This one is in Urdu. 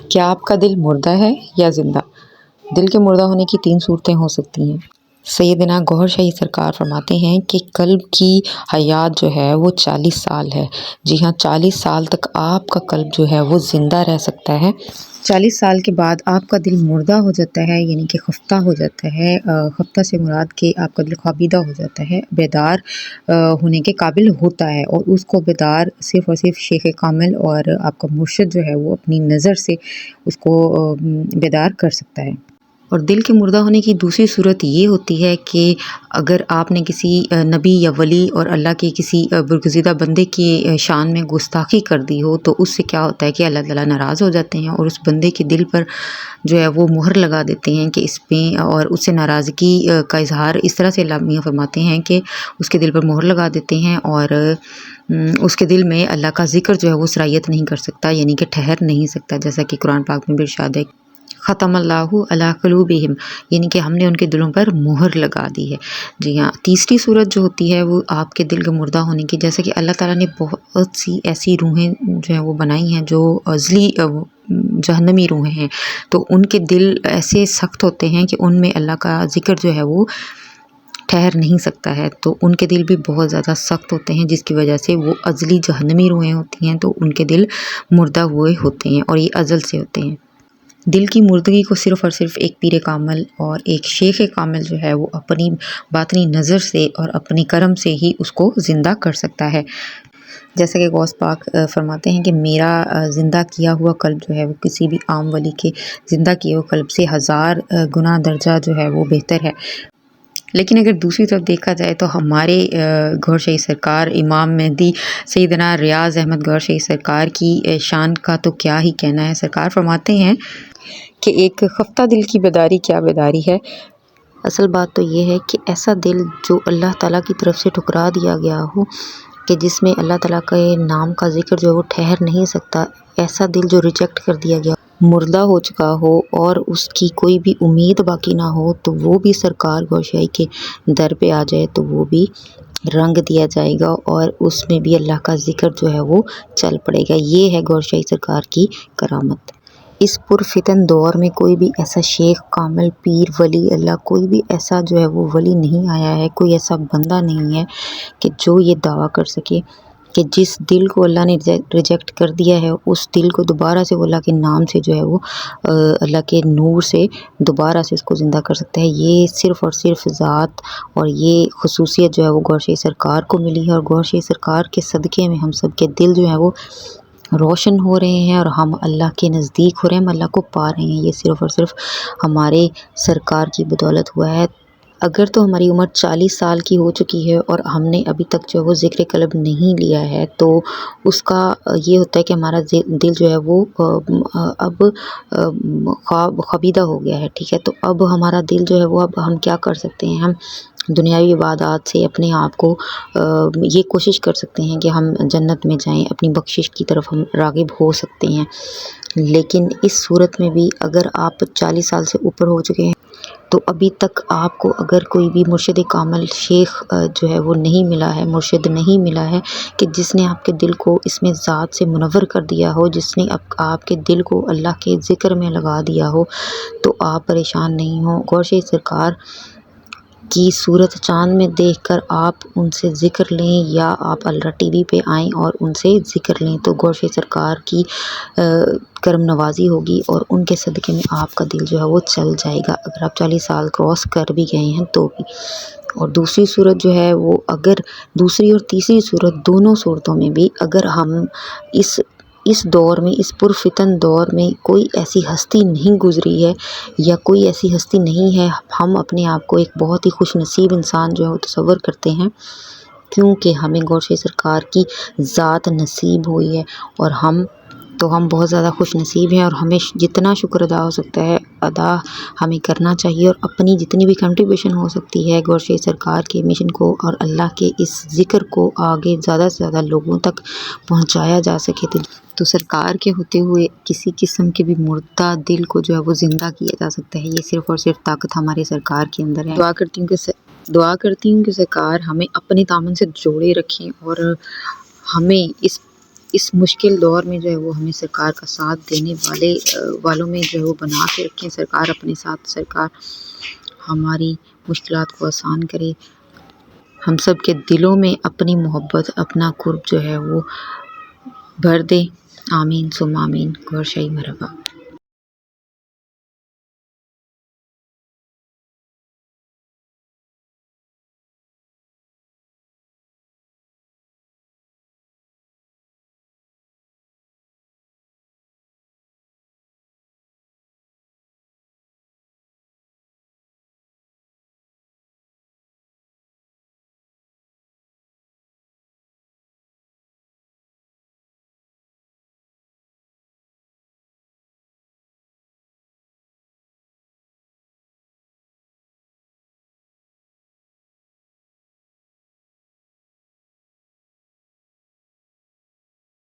کیا آپ کا دل مردہ ہے یا زندہ؟ دل کے مردہ ہونے کی 3 صورتیں ہو سکتی ہیں۔ سیدنا گوہر شاہی سرکار فرماتے ہیں کہ قلب کی حیات جو ہے وہ 40 سال ہے۔ جی ہاں، 40 سال تک آپ کا قلب جو ہے وہ زندہ رہ سکتا ہے۔ 40 سال کے بعد آپ کا دل مردہ ہو جاتا ہے، یعنی کہ خفتہ ہو جاتا ہے۔ خفتہ سے مراد کہ آپ کا دل خوابیدہ ہو جاتا ہے، بیدار ہونے کے قابل ہوتا ہے، اور اس کو بیدار صرف اور صرف شیخ کامل اور آپ کا مرشد جو ہے وہ اپنی نظر سے اس کو بیدار کر سکتا ہے۔ اور دل کے مردہ ہونے کی دوسری صورت یہ ہوتی ہے کہ اگر آپ نے کسی نبی یا ولی اور اللہ کے کسی برگزیدہ بندے کی شان میں گستاخی کر دی ہو، تو اس سے کیا ہوتا ہے کہ اللہ تعالیٰ ناراض ہو جاتے ہیں اور اس بندے کے دل پر جو ہے وہ مہر لگا دیتے ہیں کہ اس پہ، اور اس سے ناراضگی کا اظہار اس طرح سے اللہ میاں فرماتے ہیں کہ اس کے دل پر مہر لگا دیتے ہیں، اور اس کے دل میں اللہ کا ذکر جو ہے وہ سرایت نہیں کر سکتا، یعنی کہ ٹھہر نہیں سکتا، جیسا کہ قرآن پاک میں بھی ارشاد ہے ختم اللہ علی قلوبہم، یعنی کہ ہم نے ان کے دلوں پر مہر لگا دی ہے۔ جی ہاں، تیسری صورت جو ہوتی ہے وہ آپ کے دل کے مردہ ہونے کی، جیسے کہ اللہ تعالیٰ نے بہت سی ایسی روحیں جو ہیں وہ بنائی ہیں جو ازلی جہنمی روحیں ہیں، تو ان کے دل ایسے سخت ہوتے ہیں کہ ان میں اللہ کا ذکر جو ہے وہ ٹھہر نہیں سکتا ہے، تو ان کے دل بھی بہت زیادہ سخت ہوتے ہیں، جس کی وجہ سے وہ ازلی جہنمی روحیں ہوتی ہیں، تو ان کے دل مردہ ہوئے ہوتے ہیں، اور یہ ازل سے ہوتے ہیں۔ دل کی مردگی کو صرف اور صرف ایک پیر کامل اور ایک شیخ کامل جو ہے وہ اپنی باطنی نظر سے اور اپنے کرم سے ہی اس کو زندہ کر سکتا ہے۔ جیسا کہ غوث پاک فرماتے ہیں کہ میرا زندہ کیا ہوا قلب جو ہے وہ کسی بھی عام ولی کے زندہ کیے ہوئے قلب سے 1000 گنا درجہ جو ہے وہ بہتر ہے۔ لیکن اگر دوسری طرف دیکھا جائے تو ہمارے گوہر شاہی سرکار امام مہدی سیدنا ریاض احمد گوہر شاہی سرکار کی شان کا تو کیا ہی کہنا ہے۔ سرکار فرماتے ہیں کہ ایک خفتہ دل کی بیداری کیا بیداری ہے۔ اصل بات تو یہ ہے کہ ایسا دل جو اللہ تعالیٰ کی طرف سے ٹھکرا دیا گیا ہو، کہ جس میں اللہ تعالیٰ کے نام کا ذکر جو ہے وہ ٹھہر نہیں سکتا، ایسا دل جو ریجیکٹ کر دیا گیا، مردہ ہو چکا ہو، اور اس کی کوئی بھی امید باقی نہ ہو، تو وہ بھی سرکار گوہر شاہی کے در پہ آ جائے تو وہ بھی رنگ دیا جائے گا، اور اس میں بھی اللہ کا ذکر جو ہے وہ چل پڑے گا۔ یہ ہے گوہر شاہی سرکار کی کرامت۔ اس پرفتن دور میں کوئی بھی ایسا شیخ کامل پیر ولی اللہ، کوئی بھی ایسا جو ہے وہ ولی نہیں آیا ہے، کوئی ایسا بندہ نہیں ہے کہ جو یہ دعویٰ کر سکے کہ جس دل کو اللہ نے ریجیکٹ کر دیا ہے، اس دل کو دوبارہ سے وہ اللہ کے نام سے جو ہے وہ اللہ کے نور سے دوبارہ سے اس کو زندہ کر سکتا ہے۔ یہ صرف اور صرف ذات اور یہ خصوصیت جو ہے وہ گوہر شاہی سرکار کو ملی ہے، اور گوہر شاہی سرکار کے صدقے میں ہم سب کے دل جو ہے وہ روشن ہو رہے ہیں، اور ہم اللہ کے نزدیک ہو رہے ہیں، ہم اللہ کو پا رہے ہیں۔ یہ صرف اور صرف ہمارے سرکار کی بدولت ہوا ہے۔ اگر تو ہماری عمر 40 سال کی ہو چکی ہے اور ہم نے ابھی تک جو ہے وہ ذکر قلب نہیں لیا ہے، تو اس کا یہ ہوتا ہے کہ ہمارا دل جو ہے وہ اب خوابیدہ ہو گیا ہے، ٹھیک ہے۔ تو اب ہمارا دل جو ہے وہ، اب ہم کیا کر سکتے ہیں؟ ہم دنیاوی عبادات سے اپنے آپ کو یہ کوشش کر سکتے ہیں کہ ہم جنت میں جائیں، اپنی بخشش کی طرف ہم راغب ہو سکتے ہیں۔ لیکن اس صورت میں بھی اگر آپ 40 سال سے اوپر ہو چکے ہیں، تو ابھی تک آپ کو اگر کوئی بھی مرشد کامل شیخ جو ہے وہ نہیں ملا ہے، مرشد نہیں ملا ہے کہ جس نے آپ کے دل کو اس میں ذات سے منور کر دیا ہو، جس نے آپ کے دل کو اللہ کے ذکر میں لگا دیا ہو، تو آپ پریشان نہیں ہوں۔ گوہر شاہی سرکار کی صورت چاند میں دیکھ کر آپ ان سے ذکر لیں، یا آپ الرا ٹی وی پہ آئیں اور ان سے ذکر لیں، تو گوہر شاہی سرکار کی کرم نوازی ہوگی، اور ان کے صدقے میں آپ کا دل جو ہے وہ چل جائے گا، اگر آپ 40 سال کراس کر بھی گئے ہیں تو بھی۔ اور دوسری صورت جو ہے وہ، اگر دوسری اور تیسری صورت دونوں صورتوں میں بھی اگر ہم اس دور میں، اس پرفتن دور میں کوئی ایسی ہستی نہیں گزری ہے، یا کوئی ایسی ہستی نہیں ہے، ہم اپنے آپ کو ایک بہت ہی خوش نصیب انسان جو ہے وہ تصور کرتے ہیں، کیونکہ ہمیں گوہر شاہی سرکار کی ذات نصیب ہوئی ہے، اور ہم بہت زیادہ خوش نصیب ہیں، اور ہمیں جتنا شکر ادا ہو سکتا ہے ادا ہمیں کرنا چاہیے، اور اپنی جتنی بھی کنٹریبیوشن ہو سکتی ہے گوہر شاہی سرکار کے مشن کو اور اللہ کے اس ذکر کو آگے زیادہ سے زیادہ لوگوں تک پہنچایا جا سکے، تو سرکار کے ہوتے ہوئے کسی قسم کے بھی مردہ دل کو جو ہے وہ زندہ کیا جا سکتا ہے۔ یہ صرف اور صرف طاقت ہمارے سرکار کے اندر ہے۔ دعا کرتی ہوں کہ سرکار ہمیں اپنے دامن سے جوڑے رکھیں، اور ہمیں اس اس مشکل دور میں جو ہے وہ ہمیں سرکار کا ساتھ دینے والوں میں جو ہے وہ بنا کے رکھیں، سرکار اپنے ساتھ، سرکار ہماری مشکلات کو آسان کرے، ہم سب کے دلوں میں اپنی محبت، اپنا قرب جو ہے وہ بھر دے۔ آمین ثم آمین۔ گوھر شاہی مرحبا۔